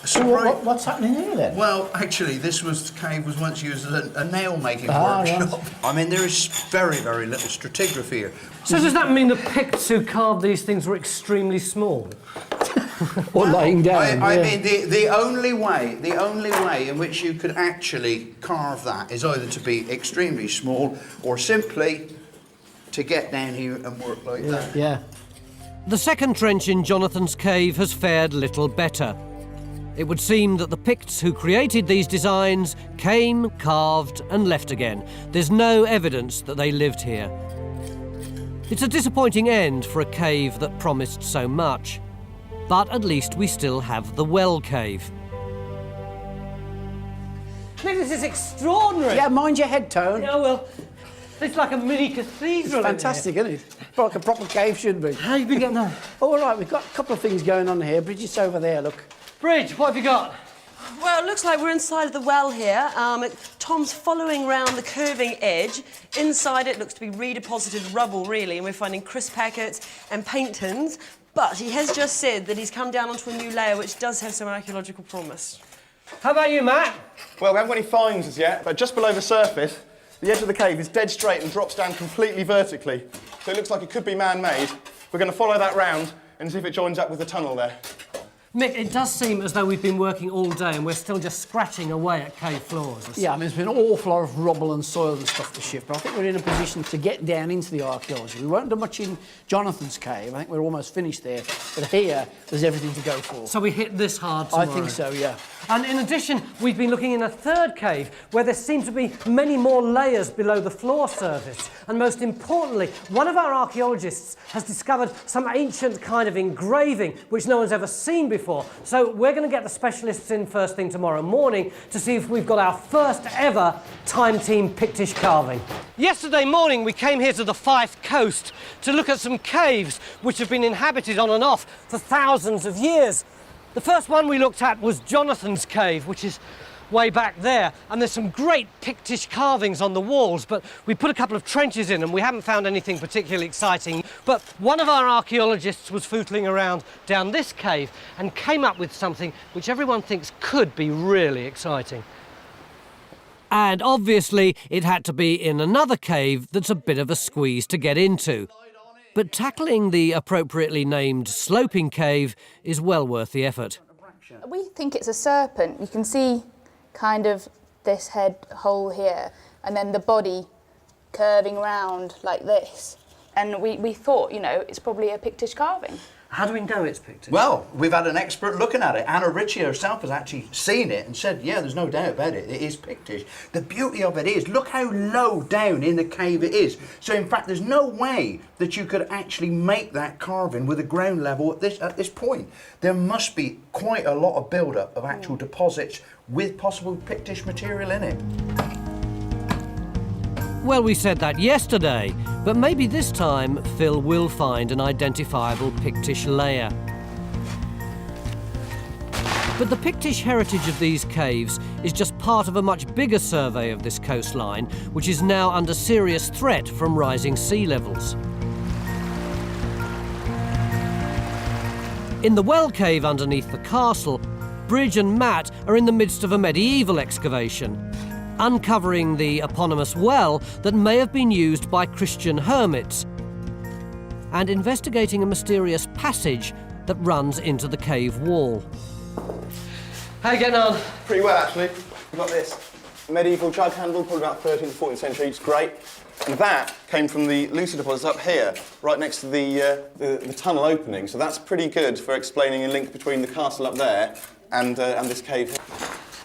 So what's happening here then? Well, actually, this cave was once used as a nail-making workshop. Right. I mean, there is very, very little stratigraphy here. So does that mean the Picts who carved these things were extremely small? Or lying down? I mean, the only way in which you could actually carve that is either to be extremely small or simply to get down here and work like that. Yeah. The second trench in Jonathan's cave has fared little better. It would seem that the Picts who created these designs came, carved and left again. There's no evidence that they lived here. It's a disappointing end for a cave that promised so much. But at least we still have the well cave. This is extraordinary. Yeah, mind your head, Tone. Oh, well, it's like a mini cathedral. It's fantastic, isn't it? Like a proper cave should be. How you been getting on? All right, we've got a couple of things going on here. Bridget's over there, look. Bridge, what have you got? Well, it looks like we're inside of the well here. Tom's following round the curving edge. Inside it looks to be redeposited rubble, really, and we're finding crisp packets and paint tins. But he has just said that he's come down onto a new layer which does have some archaeological promise. How about you, Matt? Well, we haven't got any finds as yet, but just below the surface, the edge of the cave is dead straight and drops down completely vertically. So it looks like it could be man-made. We're going to follow that round and see if it joins up with the tunnel there. Mick, it does seem as though we've been working all day and we're still just scratching away at cave floors. Yeah, I mean, there's been an awful lot of rubble and soil and stuff to shift, but I think we're in a position to get down into the archaeology. We won't do much in Jonathan's cave. I think we're almost finished there. But here, there's everything to go for. So we hit this hard tomorrow? I think so, yeah. And in addition, we've been looking in a third cave where there seem to be many more layers below the floor surface. And most importantly, one of our archaeologists has discovered some ancient kind of engraving which no one's ever seen before. So we're going to get the specialists in first thing tomorrow morning to see if we've got our first ever Time Team Pictish carving. Yesterday morning we came here to the Fife coast to look at some caves which have been inhabited on and off for thousands of years. The first one we looked at was Jonathan's cave, which is way back there, and there's some great Pictish carvings on the walls, but we put a couple of trenches in and we haven't found anything particularly exciting. But one of our archaeologists was footling around down this cave and came up with something which everyone thinks could be really exciting. And obviously it had to be in another cave that's a bit of a squeeze to get into. But tackling the appropriately named sloping cave is well worth the effort. We think it's a serpent. You can see kind of this head hole here, and then the body curving round like this. And we thought, you know, it's probably a Pictish carving. How do we know it's Pictish? Well, we've had an expert looking at it. Anna Ritchie herself has actually seen it and said, yeah, there's no doubt about it. It is Pictish. The beauty of it is, look how low down in the cave it is. So, in fact, there's no way that you could actually make that carving with a ground level at this point. There must be quite a lot of build-up of actual deposits with possible Pictish material in it. Well, we said that yesterday, but maybe this time Phil will find an identifiable Pictish layer. But the Pictish heritage of these caves is just part of a much bigger survey of this coastline, which is now under serious threat from rising sea levels. In the well cave underneath the castle, Bridge and Matt are in the midst of a medieval excavation, uncovering the eponymous well that may have been used by Christian hermits and investigating a mysterious passage that runs into the cave wall. How are you getting on? Pretty well, actually. We've got this medieval jug handle, probably about 13th, 14th century. It's great. And that came from the Lucy deposits up here, right next to the tunnel opening. So that's pretty good for explaining a link between the castle up there and this cave here.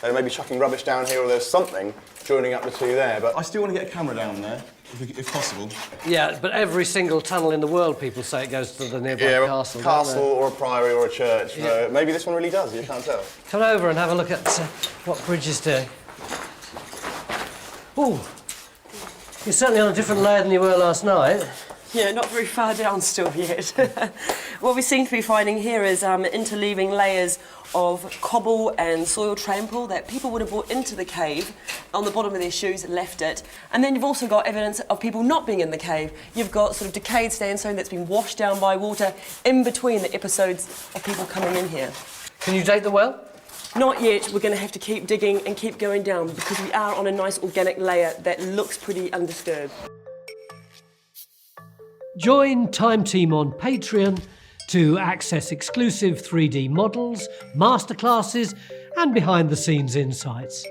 They may be chucking rubbish down here, or there's something joining up the two there. But I still want to get a camera down there, if possible. Yeah, but every single tunnel in the world, people say it goes to the nearby castle. Castle or a priory or a church. Yeah. Maybe this one really does. You can't tell. Come over and have a look at what Bridge is doing. Ooh, you're certainly on a different layer than you were last night. Yeah, not very far down still yet. What we seem to be finding here is interleaving layers of cobble and soil trample that people would have brought into the cave on the bottom of their shoes and left it. And then you've also got evidence of people not being in the cave. You've got sort of decayed sandstone that's been washed down by water in between the episodes of people coming in here. Can you date the well? Not yet. We're going to have to keep digging and keep going down because we are on a nice organic layer that looks pretty undisturbed. Join Time Team on Patreon to access exclusive 3D models, masterclasses and behind-the-scenes insights.